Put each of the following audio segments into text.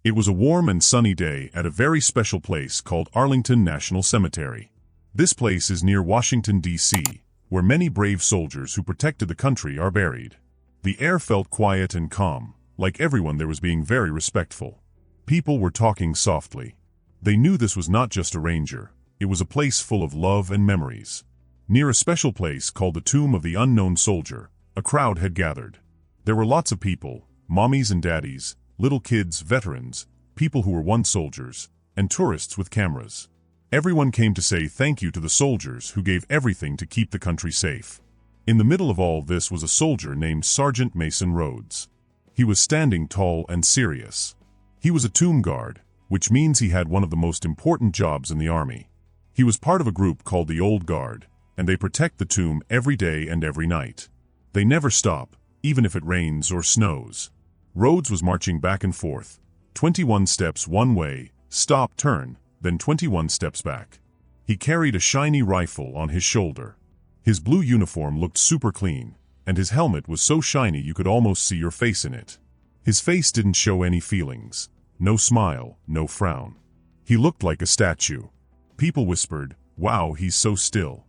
It was a warm and sunny day at a very special place called Arlington National Cemetery. This place is near Washington, D.C., where many brave soldiers who protected the country are buried. The air felt quiet and calm, like everyone there was being very respectful. People were talking softly. They knew this was not just a ranger, it was a place full of love and memories. Near a special place called the Tomb of the Unknown Soldier, a crowd had gathered. There were lots of people, mommies and daddies, little kids, veterans, people who were once soldiers, and tourists with cameras. Everyone came to say thank you to the soldiers who gave everything to keep the country safe. In the middle of all this was a soldier named Sergeant Mason Rhodes. He was standing tall and serious. He was a tomb guard, which means he had one of the most important jobs in the army. He was part of a group called the Old Guard, and they protect the tomb every day and every night. They never stop, even if it rains or snows. Rhodes was marching back and forth, 21 steps one way, stop, turn, then 21 steps back. He carried a shiny rifle on his shoulder. His blue uniform looked super clean, and his helmet was so shiny you could almost see your face in it. His face didn't show any feelings. No smile, no frown. He looked like a statue. People whispered, "Wow, he's so still."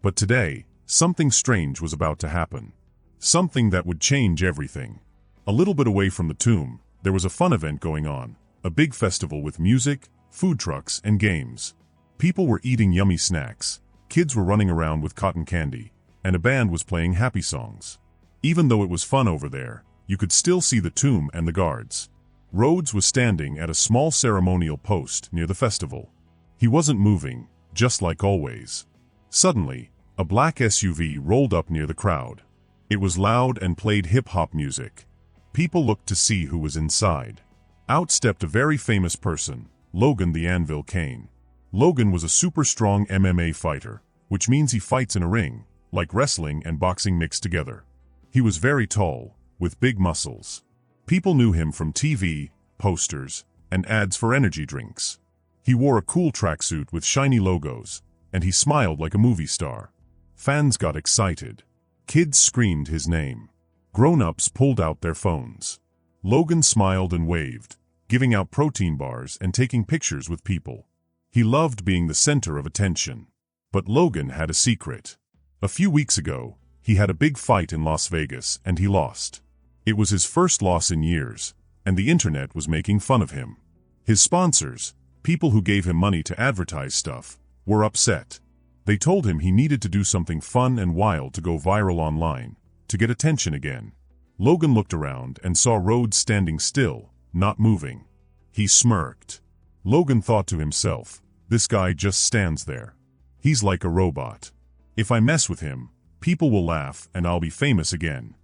But today, something strange was about to happen. Something that would change everything. A little bit away from the tomb, there was a fun event going on, a big festival with music, food trucks, and games. People were eating yummy snacks, kids were running around with cotton candy, and a band was playing happy songs. Even though it was fun over there, you could still see the tomb and the guards. Rhodes was standing at a small ceremonial post near the festival. He wasn't moving, just like always. Suddenly, a black SUV rolled up near the crowd. It was loud and played hip-hop music. People looked to see who was inside. Out stepped a very famous person, Logan the Anvil Kane. Logan was a super strong MMA fighter, which means he fights in a ring, like wrestling and boxing mixed together. He was very tall, with big muscles. People knew him from TV, posters, and ads for energy drinks. He wore a cool tracksuit with shiny logos, and he smiled like a movie star. Fans got excited. Kids screamed his name. Grown-ups pulled out their phones. Logan smiled and waved, giving out protein bars and taking pictures with people. He loved being the center of attention. But Logan had a secret. A few weeks ago, he had a big fight in Las Vegas and he lost. It was his first loss in years, and the internet was making fun of him. His sponsors, people who gave him money to advertise stuff, were upset. They told him he needed to do something fun and wild to go viral online, to get attention again. Logan looked around and saw Rhodes standing still, not moving. He smirked. Logan thought to himself, this guy just stands there. He's like a robot. If I mess with him, people will laugh and I'll be famous again.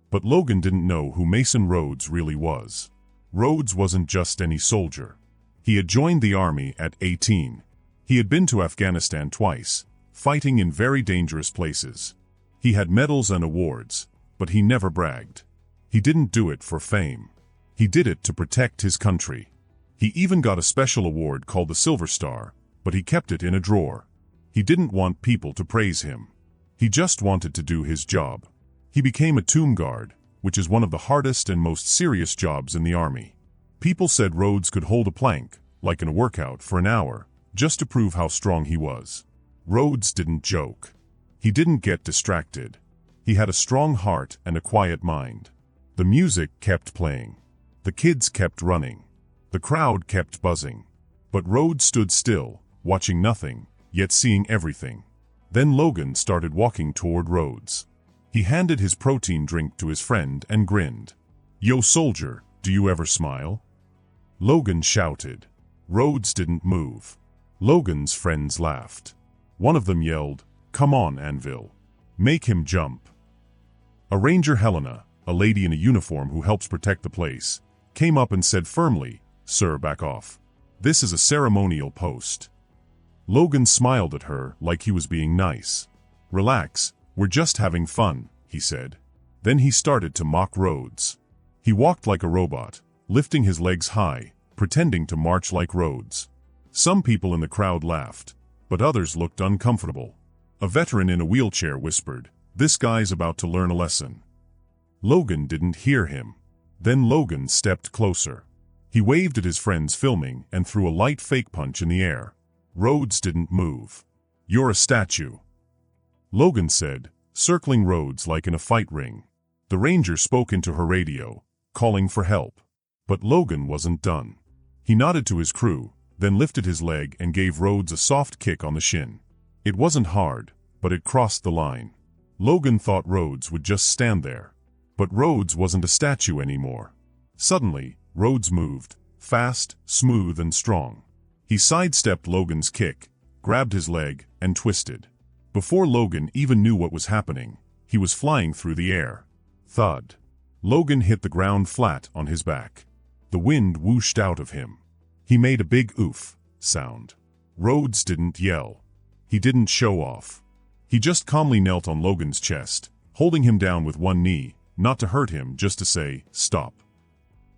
But Logan didn't know who Mason Rhodes really was. Rhodes wasn't just any soldier. He had joined the army at 18. He had been to Afghanistan twice, fighting in very dangerous places. He had medals and awards, but he never bragged. He didn't do it for fame. He did it to protect his country. He even got a special award called the Silver Star, but he kept it in a drawer. He didn't want people to praise him. He just wanted to do his job. He became a tomb guard, which is one of the hardest and most serious jobs in the army. People said Rhodes could hold a plank, like in a workout, for an hour, just to prove how strong he was. Rhodes didn't joke. He didn't get distracted. He had a strong heart and a quiet mind. The music kept playing. The kids kept running. The crowd kept buzzing. But Rhodes stood still, watching nothing, yet seeing everything. Then Logan started walking toward Rhodes. He handed his protein drink to his friend and grinned. "Yo, soldier, do you ever smile?" Logan shouted. Rhodes didn't move. Logan's friends laughed. One of them yelled, "Come on, Anvil. Make him jump." A ranger, Helena, a lady in a uniform who helps protect the place, came up and said firmly, "Sir, back off. This is a ceremonial post." Logan smiled at her like he was being nice. "Relax, we're just having fun," he said. Then he started to mock Rhodes. He walked like a robot, lifting his legs high, pretending to march like Rhodes. Some people in the crowd laughed, but others looked uncomfortable. A veteran in a wheelchair whispered, "This guy's about to learn a lesson." Logan didn't hear him. Then Logan stepped closer. He waved at his friends filming and threw a light fake punch in the air. Rhodes didn't move. "You're a statue," Logan said, circling Rhodes like in a fight ring. The ranger spoke into her radio, calling for help. But Logan wasn't done. He nodded to his crew, then lifted his leg and gave Rhodes a soft kick on the shin. It wasn't hard, but it crossed the line. Logan thought Rhodes would just stand there. But Rhodes wasn't a statue anymore. Suddenly, Rhodes moved, fast, smooth and strong. He sidestepped Logan's kick, grabbed his leg, and twisted. Before Logan even knew what was happening, he was flying through the air. Thud. Logan hit the ground flat on his back. The wind whooshed out of him. He made a big oof sound. Rhodes didn't yell. He didn't show off. He just calmly knelt on Logan's chest, holding him down with one knee, not to hurt him, just to say, "Stop."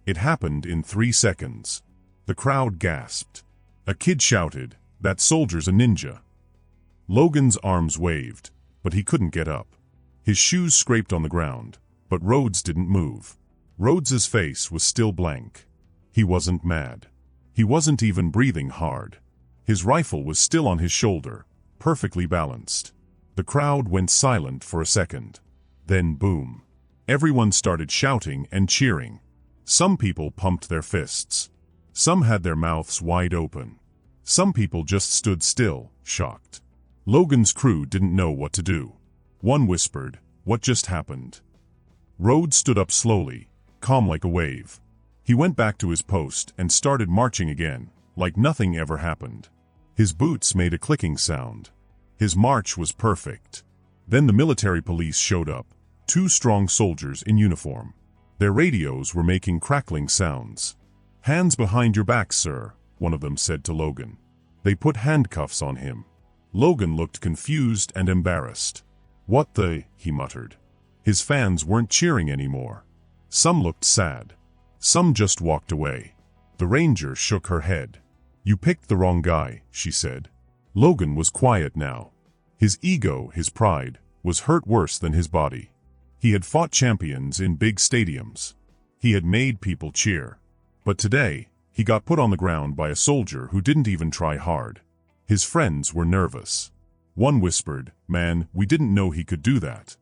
It happened in 3 seconds. The crowd gasped. A kid shouted, "That soldier's a ninja." Logan's arms waved, but he couldn't get up. His shoes scraped on the ground, but Rhodes didn't move. Rhodes's face was still blank. He wasn't mad. He wasn't even breathing hard. His rifle was still on his shoulder, perfectly balanced. The crowd went silent for a second. Then boom. Everyone started shouting and cheering. Some people pumped their fists. Some had their mouths wide open. Some people just stood still, shocked. Logan's crew didn't know what to do. One whispered, "What just happened?" Rhodes stood up slowly, calm like a wave. He went back to his post and started marching again, like nothing ever happened. His boots made a clicking sound. His march was perfect. Then the military police showed up, 2 strong soldiers in uniform. Their radios were making crackling sounds. "Hands behind your back, sir," one of them said to Logan. They put handcuffs on him. Logan looked confused and embarrassed. "What the?" he muttered. His fans weren't cheering anymore. Some looked sad. Some just walked away. The ranger shook her head. "You picked the wrong guy," she said. Logan was quiet now. His ego, his pride, was hurt worse than his body. He had fought champions in big stadiums. He had made people cheer. But today, he got put on the ground by a soldier who didn't even try hard. His friends were nervous. One whispered, "Man, we didn't know he could do that."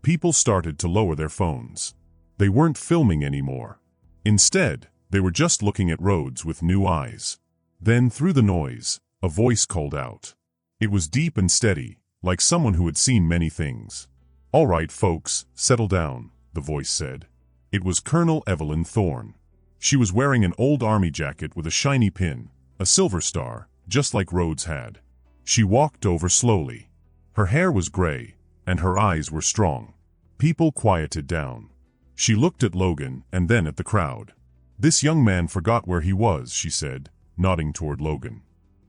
People started to lower their phones. They weren't filming anymore. Instead, they were just looking at Rhodes with new eyes. Then, through the noise, a voice called out. It was deep and steady, like someone who had seen many things. "All right, folks, settle down," the voice said. It was Colonel Evelyn Thorne. She was wearing an old army jacket with a shiny pin, a silver star, just like Rhodes had. She walked over slowly. Her hair was gray, and her eyes were strong. People quieted down. She looked at Logan and then at the crowd. "This young man forgot where he was," she said, nodding toward Logan.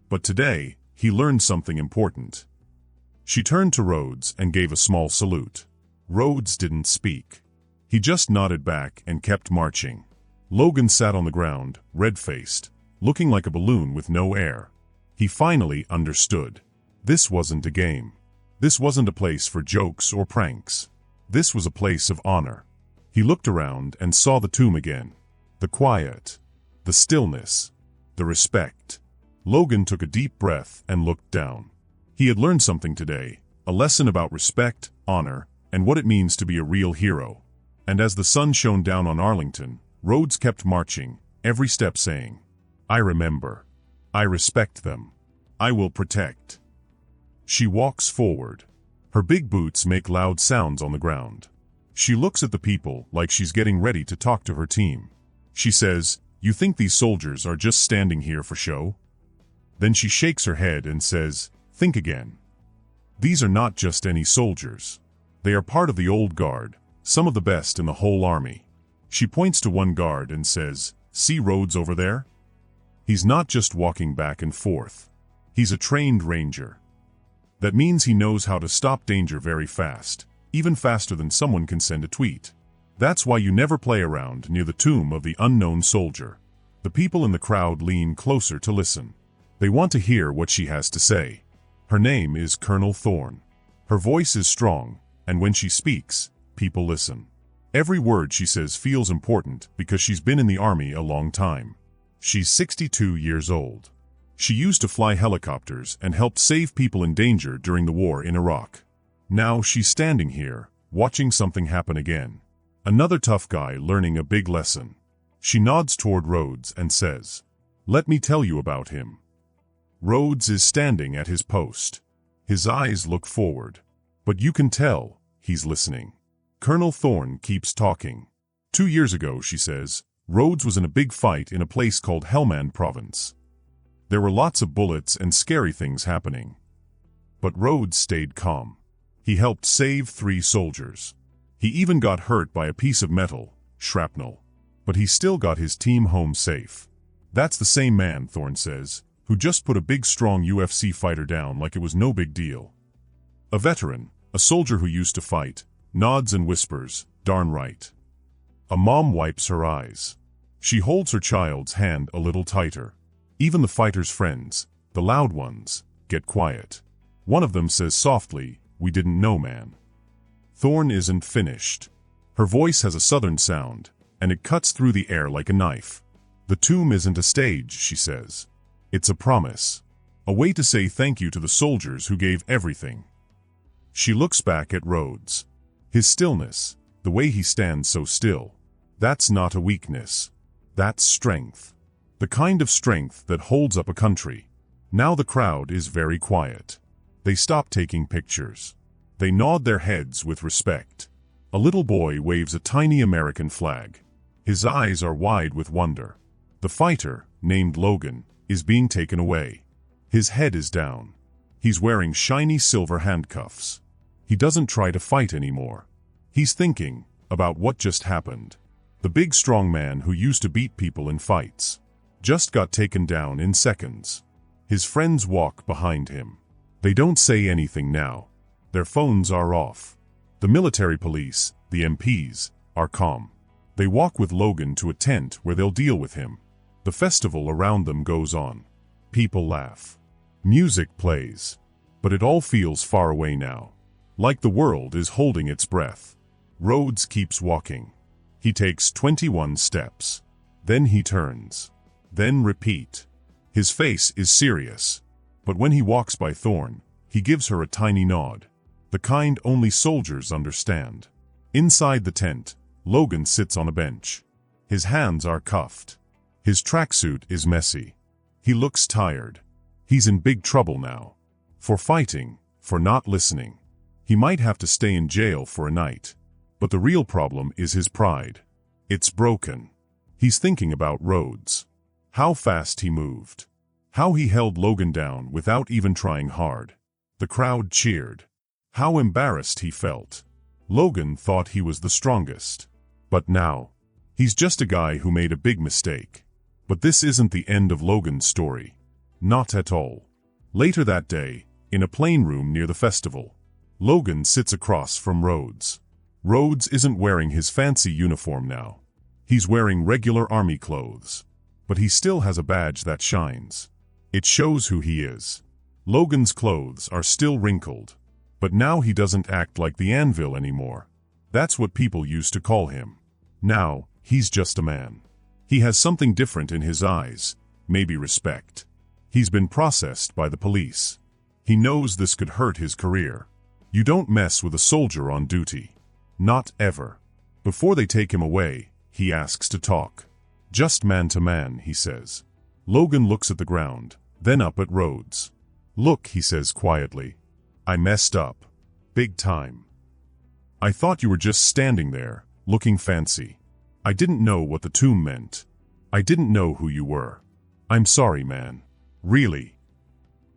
"But today, he learned something important." She turned to Rhodes and gave a small salute. Rhodes didn't speak. He just nodded back and kept marching. Logan sat on the ground, red-faced, looking like a balloon with no air. He finally understood. This wasn't a game. This wasn't a place for jokes or pranks. This was a place of honor. He looked around and saw the tomb again. The quiet, the stillness, the respect. Logan took a deep breath and looked down. He had learned something today, a lesson about respect, honor, and what it means to be a real hero. And as the sun shone down on Arlington, Rhodes kept marching, every step saying, "I remember. I respect them. I will protect." She walks forward. Her big boots make loud sounds on the ground. She looks at the people like she's getting ready to talk to her team. She says, "You think these soldiers are just standing here for show?" Then she shakes her head and says, "Think again. These are not just any soldiers. They are part of the old guard, some of the best in the whole army." She points to one guard and says, "See Rhodes over there? He's not just walking back and forth. He's a trained ranger. That means he knows how to stop danger very fast, even faster than someone can send a tweet. That's why you never play around near the tomb of the unknown soldier." The people in the crowd lean closer to listen. They want to hear what she has to say. Her name is Colonel Thorne. Her voice is strong, and when she speaks, people listen. Every word she says feels important because she's been in the army a long time. She's 62 years old. She used to fly helicopters and helped save people in danger during the war in Iraq. Now she's standing here, watching something happen again. Another tough guy learning a big lesson. She nods toward Rhodes and says, "Let me tell you about him." Rhodes is standing at his post. His eyes look forward. But you can tell he's listening. Colonel Thorne keeps talking. 2 years ago, she says, Rhodes was in a big fight in a place called Helmand Province. There were lots of bullets and scary things happening. But Rhodes stayed calm. He helped save 3 soldiers. He even got hurt by a piece of metal, shrapnel. But he still got his team home safe. That's the same man, Thorne says, who just put a big strong UFC fighter down like it was no big deal. A veteran, a soldier who used to fight, nods and whispers, "Darn right." A mom wipes her eyes. She holds her child's hand a little tighter. Even the fighter's friends, the loud ones, get quiet. One of them says softly, "We didn't know, man." Thorne isn't finished. Her voice has a southern sound, and it cuts through the air like a knife. The tomb isn't a stage, she says. It's a promise. A way to say thank you to the soldiers who gave everything. She looks back at Rhodes. His stillness, the way he stands so still. That's not a weakness. That's strength. The kind of strength that holds up a country. Now the crowd is very quiet. They stop taking pictures. They nod their heads with respect. A little boy waves a tiny American flag. His eyes are wide with wonder. The fighter, named Logan, is being taken away. His head is down. He's wearing shiny silver handcuffs. He doesn't try to fight anymore. He's thinking about what just happened. The big strong man who used to beat people in fights just got taken down in seconds. His friends walk behind him. They don't say anything now. Their phones are off. The military police, the MPs, are calm. They walk with Logan to a tent where they'll deal with him. The festival around them goes on. People laugh. Music plays. But it all feels far away now. Like the world is holding its breath. Rhodes keeps walking. He takes 21 steps. Then he turns. Then repeat. His face is serious. But when he walks by Thorne, he gives her a tiny nod. The kind only soldiers understand. Inside the tent, Logan sits on a bench. His hands are cuffed. His tracksuit is messy. He looks tired. He's in big trouble now. For fighting, for not listening. He might have to stay in jail for a night. But the real problem is his pride. It's broken. He's thinking about Rhodes. How fast he moved. How he held Logan down without even trying hard. The crowd cheered. How embarrassed he felt. Logan thought he was the strongest. But now, he's just a guy who made a big mistake. But this isn't the end of Logan's story. Not at all. Later that day, in a plane room near the festival, Logan sits across from Rhodes. Rhodes isn't wearing his fancy uniform now. He's wearing regular army clothes. But he still has a badge that shines. It shows who he is. Logan's clothes are still wrinkled. But now he doesn't act like the Anvil anymore. That's what people used to call him. Now, he's just a man. He has something different in his eyes, maybe respect. He's been processed by the police. He knows this could hurt his career. You don't mess with a soldier on duty. Not ever. Before they take him away, he asks to talk. Just man to man, he says. Logan looks at the ground, then up at Rhodes. Look, he says quietly. I messed up. Big time. I thought you were just standing there, looking fancy. I didn't know what the tomb meant. I didn't know who you were. I'm sorry, man. Really.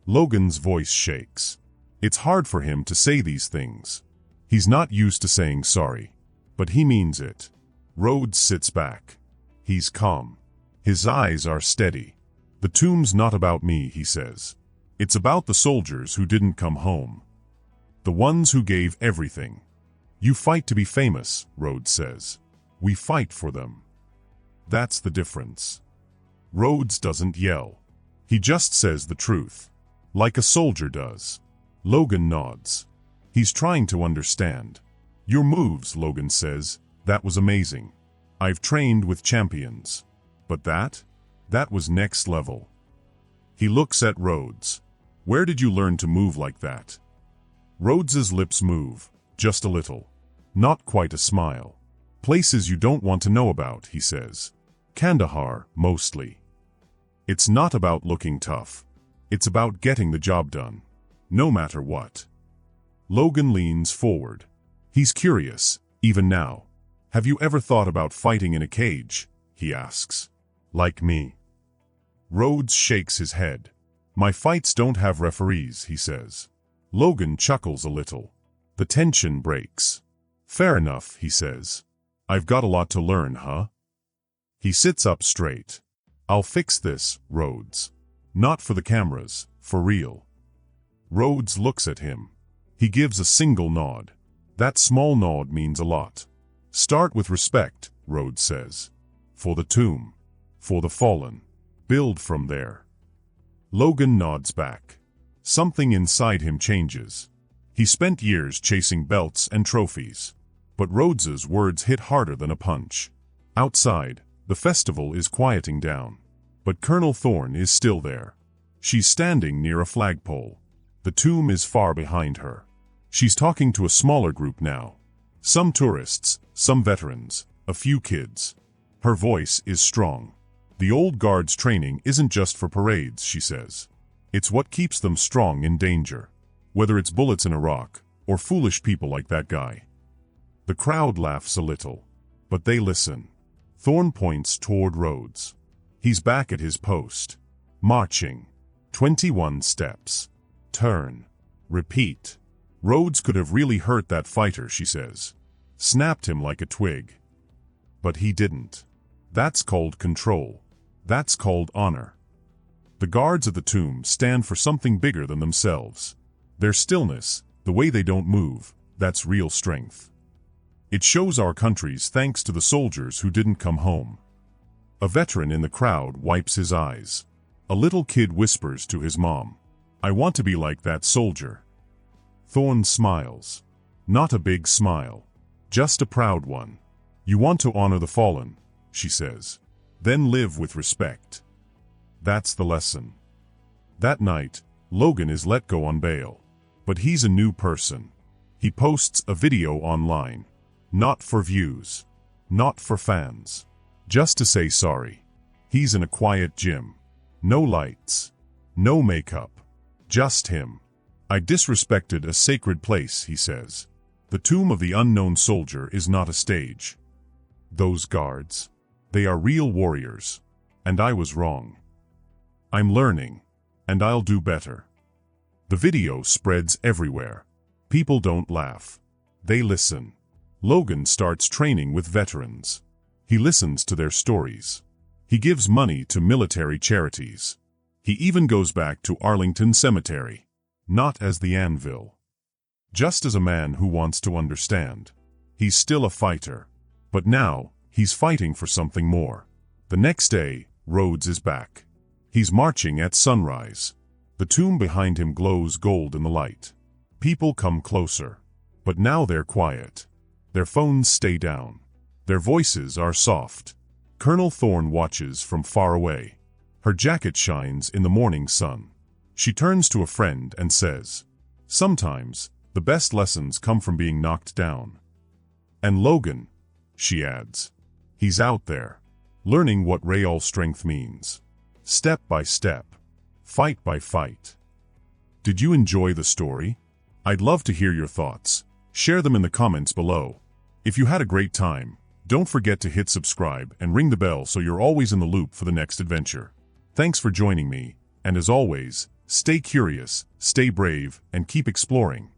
Logan's voice shakes. It's hard for him to say these things. He's not used to saying sorry. But he means it. Rhodes sits back. He's calm. His eyes are steady. The tomb's not about me, he says. It's about the soldiers who didn't come home. The ones who gave everything. You fight to be famous, Rhodes says. We fight for them. That's the difference. Rhodes doesn't yell. He just says the truth. Like a soldier does. Logan nods. He's trying to understand. Your moves, Logan says, That was amazing. I've trained with champions. But that was next level. He looks at Rhodes. Where did you learn to move like that? Rhodes's lips move, just a little. Not quite a smile. Places you don't want to know about, he says. Kandahar, mostly. It's not about looking tough. It's about getting the job done. No matter what. Logan leans forward. He's curious, even now. Have you ever thought about fighting in a cage? He asks. Like me. Rhodes shakes his head. My fights don't have referees, he says. Logan chuckles a little. The tension breaks. Fair enough, he says. I've got a lot to learn, huh? He sits up straight. I'll fix this, Rhodes. Not for the cameras, for real. Rhodes looks at him. He gives a single nod. That small nod means a lot. Start with respect, Rhodes says. For the tomb. For the fallen. Build from there. Logan nods back. Something inside him changes. He spent years chasing belts and trophies. But Rhodes's words hit harder than a punch. Outside, the festival is quieting down. But Colonel Thorne is still there. She's standing near a flagpole. The tomb is far behind her. She's talking to a smaller group now. Some tourists, some veterans, a few kids. Her voice is strong. The old guard's training isn't just for parades, she says. It's what keeps them strong in danger. Whether it's bullets in Iraq, or foolish people like that guy. The crowd laughs a little. But they listen. Thorne points toward Rhodes. He's back at his post. Marching. 21 steps. Turn. Repeat. Rhodes could have really hurt that fighter, she says. Snapped him like a twig. But he didn't. That's called control. That's called honor. The guards at the tomb stand for something bigger than themselves. Their stillness, the way they don't move, that's real strength. It shows our country's thanks to the soldiers who didn't come home. A veteran in the crowd wipes his eyes. A little kid whispers to his mom, I want to be like that soldier. Thorne smiles. Not a big smile. Just a proud one. You want to honor the fallen, she says. Then live with respect. That's the lesson. That night, Logan is let go on bail. But he's a new person. He posts a video online. Not for views. Not for fans. Just to say sorry. He's in a quiet gym. No lights. No makeup. Just him. I disrespected a sacred place, he says. The tomb of the unknown soldier is not a stage. Those guards. They are real warriors. And I was wrong. I'm learning. And I'll do better. The video spreads everywhere. People don't laugh. They listen. Logan starts training with veterans. He listens to their stories. He gives money to military charities. He even goes back to Arlington Cemetery. Not as the anvil. Just as a man who wants to understand. He's still a fighter. But now, he's fighting for something more. The next day, Rhodes is back. He's marching at sunrise. The tomb behind him glows gold in the light. People come closer. But now they're quiet. Their phones stay down. Their voices are soft. Colonel Thorne watches from far away. Her jacket shines in the morning sun. She turns to a friend and says, sometimes, the best lessons come from being knocked down. And Logan, she adds, he's out there, learning what real strength means. Step by step. Fight by fight. Did you enjoy the story? I'd love to hear your thoughts. Share them in the comments below. If you had a great time, don't forget to hit subscribe and ring the bell so you're always in the loop for the next adventure. Thanks for joining me, and as always, stay curious, stay brave, and keep exploring.